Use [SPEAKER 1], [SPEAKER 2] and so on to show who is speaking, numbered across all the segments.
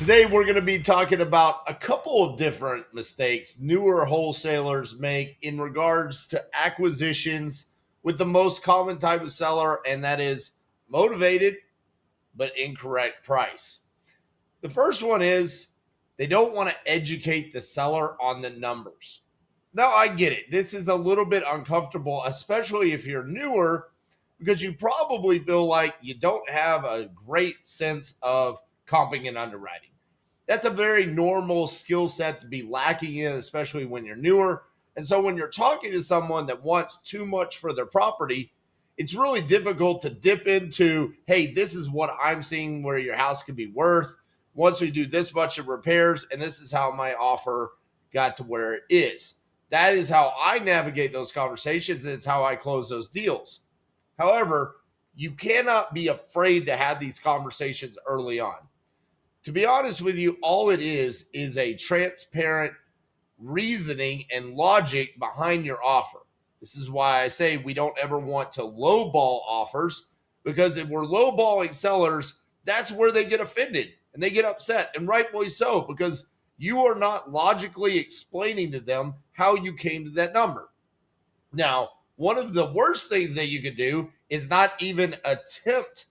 [SPEAKER 1] Today, we're going to be talking about a couple of different mistakes newer wholesalers make in regards to acquisitions with the most common type of seller, and that is motivated but incorrect price. The first one is they don't want to educate the seller on the numbers. Now, I get it. This is a little bit uncomfortable, especially if you're newer, because you probably feel like you don't have a great sense of comping and underwriting. That's a very normal skill set to be lacking in, especially when you're newer. And so when you're talking to someone that wants too much for their property, it's really difficult to dip into, hey, this is what I'm seeing where your house could be worth once we do this much of repairs, and this is how my offer got to where it is. That is how I navigate those conversations, and it's how I close those deals. However, you cannot be afraid to have these conversations early on. To be honest with you, all it is a transparent reasoning and logic behind your offer. This is why I say we don't ever want to lowball offers, because if we're lowballing sellers, that's where they get offended and they get upset, and rightfully so, because you are not logically explaining to them how you came to that number. Now, one of the worst things that you could do is not even attempt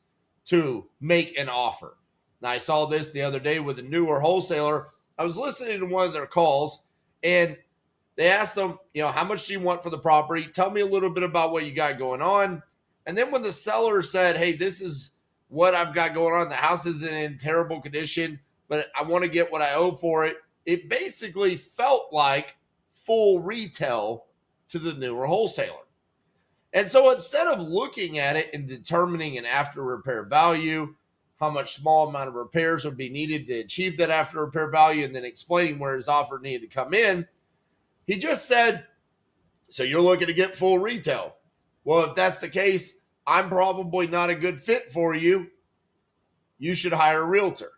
[SPEAKER 1] to make an offer. Now, I saw this the other day with a newer wholesaler. I was listening to one of their calls, and they asked them, how much do you want for the property? Tell me a little bit about what you got going on. And then when the seller said, hey, this is what I've got going on, the house isn't in terrible condition, but I want to get what I owe for it, it basically felt like full retail to the newer wholesaler. And so instead of looking at it and determining an after repair value, how much small amount of repairs would be needed to achieve that after repair value, and then explaining where his offer needed to come in, he just said, so you're looking to get full retail. Well, if that's the case, I'm probably not a good fit for you. You should hire a realtor.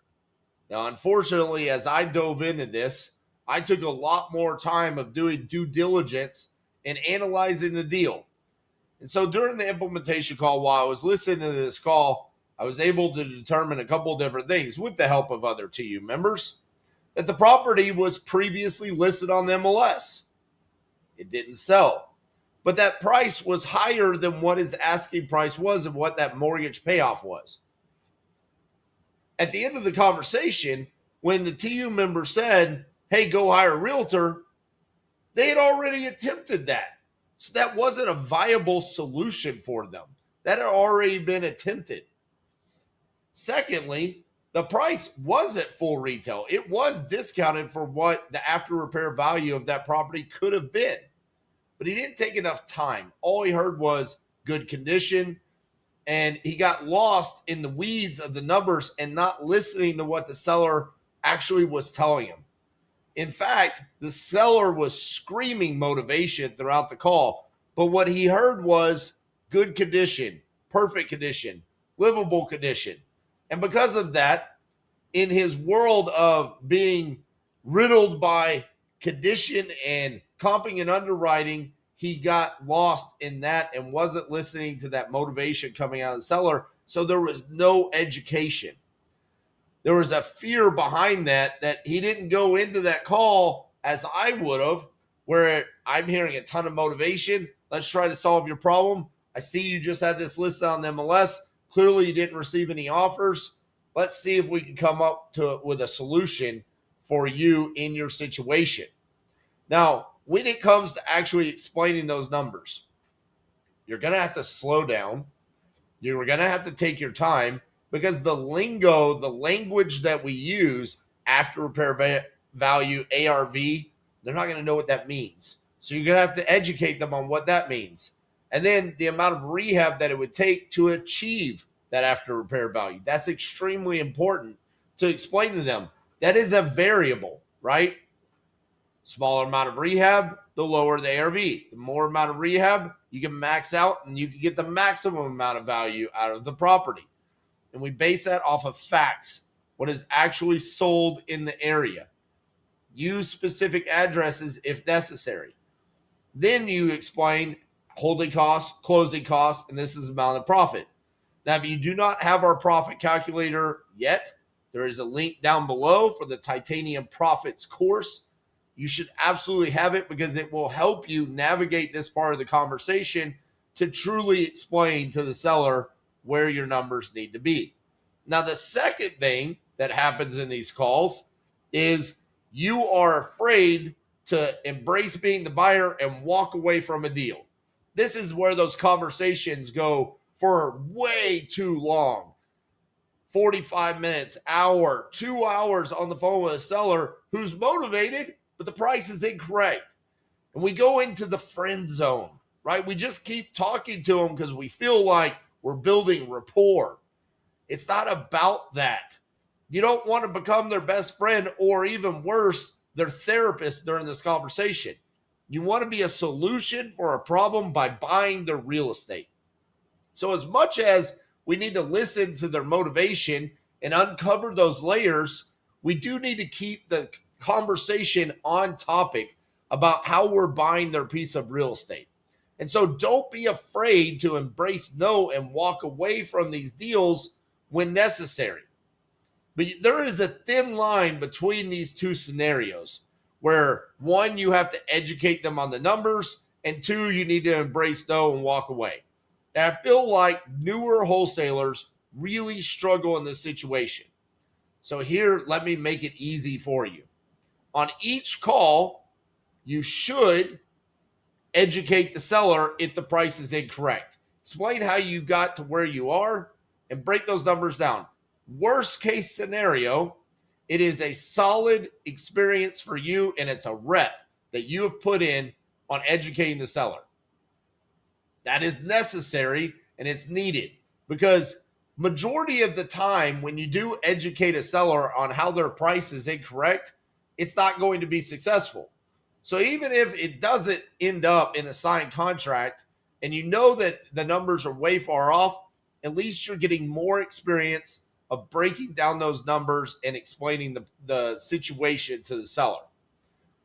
[SPEAKER 1] Now, unfortunately, as I dove into this, I took a lot more time of doing due diligence and analyzing the deal. And so during the implementation call, while I was listening to this call, I was able to determine a couple different things with the help of other TU members. That the property was previously listed on the MLS. It didn't sell. But that price was higher than what his asking price was and what that mortgage payoff was. At the end of the conversation, when the TU member said, hey, go hire a realtor, they had already attempted that. So that wasn't a viable solution for them. That had already been attempted. Secondly, the price was at full retail. It was discounted for what the after repair value of that property could have been. But he didn't take enough time. All he heard was good condition, and he got lost in the weeds of the numbers and not listening to what the seller actually was telling him. In fact, the seller was screaming motivation throughout the call, but what he heard was good condition, perfect condition, livable condition. And because of that, in his world of being riddled by condition and comping and underwriting, he got lost in that and wasn't listening to that motivation coming out of the seller. So there was no education. There was a fear behind that he didn't go into that call as I would have, where I'm hearing a ton of motivation. Let's try to solve your problem. I see you just had this listed on the MLS. Clearly, you didn't receive any offers. Let's see if we can come up with a solution for you in your situation. Now, when it comes to actually explaining those numbers, you're going to have to slow down. You're going to have to take your time, because the lingo, the language that we use, after repair value, ARV, they're not going to know what that means. So you're going to have to educate them on what that means. And then the amount of rehab that it would take to achieve that after repair value. That's extremely important to explain to them. That is a variable, right? Smaller amount of rehab, the lower the ARV. The more amount of rehab, you can max out and you can get the maximum amount of value out of the property. And we base that off of facts, what is actually sold in the area. Use specific addresses if necessary. Then you explain holding costs, closing costs, and this is the amount of profit. Now, if you do not have our profit calculator yet, There is a link down below for the Titanium Profits course. You should absolutely have it because it will help you navigate this part of the conversation to truly explain to the seller where your numbers need to be. Now, the second thing that happens in these calls is you are afraid to embrace being the buyer and walk away from a deal. This is where those conversations go for way too long. 45 minutes, hour, 2 hours on the phone with a seller who's motivated, but the price is incorrect. And we go into the friend zone, right? We just keep talking to them because we feel like we're building rapport. It's not about that. You don't want to become their best friend or even worse, their therapist during this conversation. You want to be a solution for a problem by buying their real estate. So as much as we need to listen to their motivation and uncover those layers, we do need to keep the conversation on topic about how we're buying their piece of real estate. And so don't be afraid to embrace no and walk away from these deals when necessary. But there is a thin line between these two scenarios where one, you have to educate them on the numbers, and two, you need to embrace no and walk away. And I feel like newer wholesalers really struggle in this situation. So here, let me make it easy for you. On each call, you should educate the seller if the price is incorrect. Explain how you got to where you are and break those numbers down. Worst case scenario, it is a solid experience for you and it's a rep that you have put in on educating the seller. That is necessary and it's needed because majority of the time when you do educate a seller on how their price is incorrect, it's not going to be successful. So even if it doesn't end up in a signed contract and you know that the numbers are way far off, at least you're getting more experience of breaking down those numbers and explaining the situation to the seller.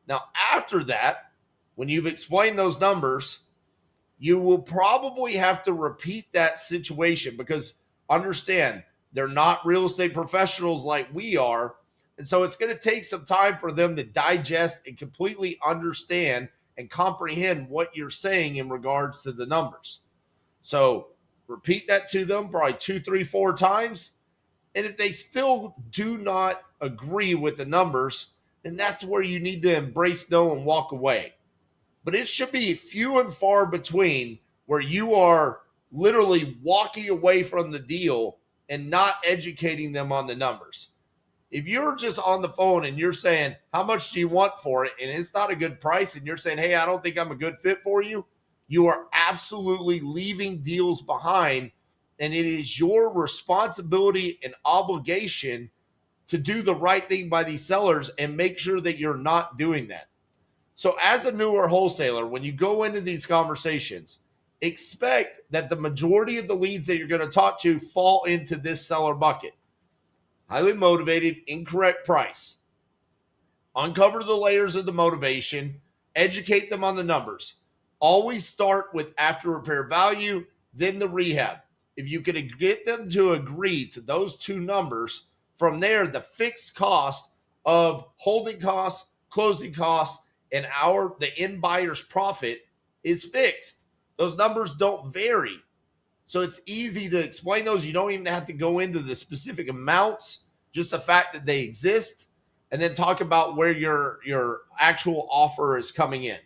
[SPEAKER 1] Now, after that, when you've explained those numbers, you will probably have to repeat that situation because understand, they're not real estate professionals like we are. And so it's going to take some time for them to digest and completely understand and comprehend what you're saying in regards to the numbers. So repeat that to them probably 2, 3, 4 times. And if they still do not agree with the numbers, then that's where you need to embrace no and walk away. But it should be few and far between where you are literally walking away from the deal and not educating them on the numbers. If you're just on the phone and you're saying, how much do you want for it? And it's not a good price. And you're saying, hey, I don't think I'm a good fit for you. You are absolutely leaving deals behind. And it is your responsibility and obligation to do the right thing by these sellers and make sure that you're not doing that. So as a newer wholesaler, when you go into these conversations, expect that the majority of the leads that you're going to talk to fall into this seller bucket. Highly motivated, incorrect price. Uncover the layers of the motivation, educate them on the numbers. Always start with after repair value, then the rehab. If you can get them to agree to those two numbers, from there, the fixed cost of holding costs, closing costs, and the end buyer's profit is fixed. Those numbers don't vary. So it's easy to explain those. You don't even have to go into the specific amounts, just the fact that they exist, and then talk about where your actual offer is coming in.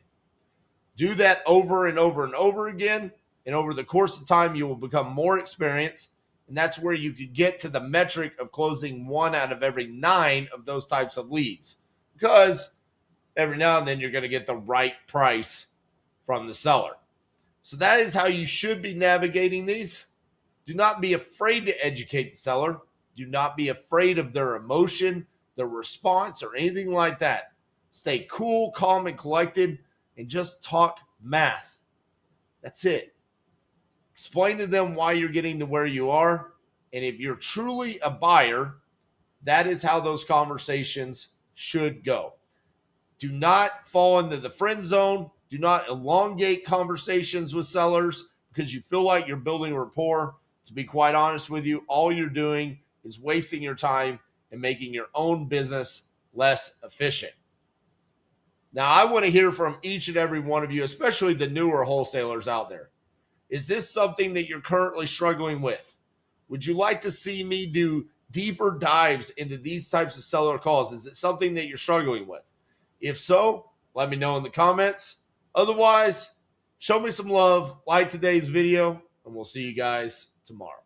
[SPEAKER 1] Do that over and over and over again. And over the course of time, you will become more experienced. And that's where you could get to the metric of closing 1 out of every 9 of those types of leads. Because every now and then you're going to get the right price from the seller. So that is how you should be navigating these. Do not be afraid to educate the seller. Do not be afraid of their emotion, their response, or anything like that. Stay cool, calm, and collected, and just talk math. That's it. Explain to them why you're getting to where you are. And if you're truly a buyer, that is how those conversations should go. Do not fall into the friend zone. Do not elongate conversations with sellers because you feel like you're building rapport. To be quite honest with you, all you're doing is wasting your time and making your own business less efficient. Now, I want to hear from each and every one of you, especially the newer wholesalers out there. Is this something that you're currently struggling with? Would you like to see me do deeper dives into these types of seller calls? Is it something that you're struggling with? If so, let me know in the comments. Otherwise, show me some love, like today's video, and we'll see you guys tomorrow.